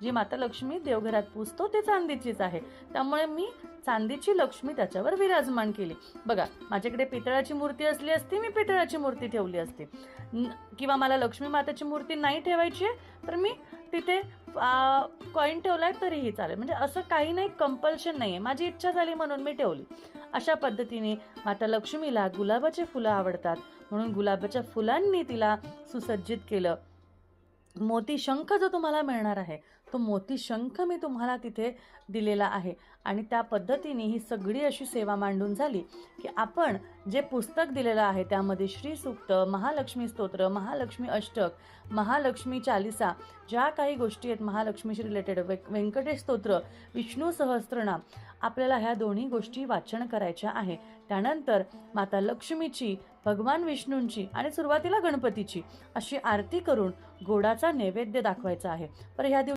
जी माता लक्ष्मी देवघरात पूजतो ते चांदीचीच आहे, त्यामुळे मी चांदीची लक्ष्मी त्याच्यावर विराजमान केली. बघा, माझ्याकडे पितळाची मूर्ती असली असती, मी पितळाची मूर्ती ठेवली असती. किंवा मला लक्ष्मी मातेची मूर्ती नाही ठेवायची आहे तर मी तिथे कॉईन ठेवलाय तरीही चालेल. म्हणजे असं काही नाही, कंपल्शन नाहीये, माझी इच्छा झाली म्हणून मी ठेवली. अशा पद्धतीने माता लक्ष्मीला गुलाबाची फुलं आवडतात म्हणून गुलाबाच्या फुलांनी तिला सुसज्जित केलं. मोती शंख जो तुम्हाला मिळणार आहे तो मोती शंख मी तुम्हाला तिथे दिलेला आहे. आणि त्या पद्धतीने ही सगळी अशी सेवा मांडून झाली की आपण जे पुस्तक दिलेलं आहे त्यामध्ये श्री सूक्त, महालक्ष्मी स्तोत्र, महालक्ष्मी अष्टक, महालक्ष्मी चालिसा, ज्या काही गोष्टी आहेत महालक्ष्मीशी रिलेटेड, व्यंकटेश स्तोत्र, विष्णू सहस्त्रनाम, आपल्याला ह्या दोन्ही गोष्टी वाचन करायच्या आहे. त्यानंतर माता लक्ष्मीची, भगवान विष्णूंची आणि सुरुवातीला गणपतीची अशी आरती करून गोडाचा नैवेद्य दाखवायचा आहे. पर ह्या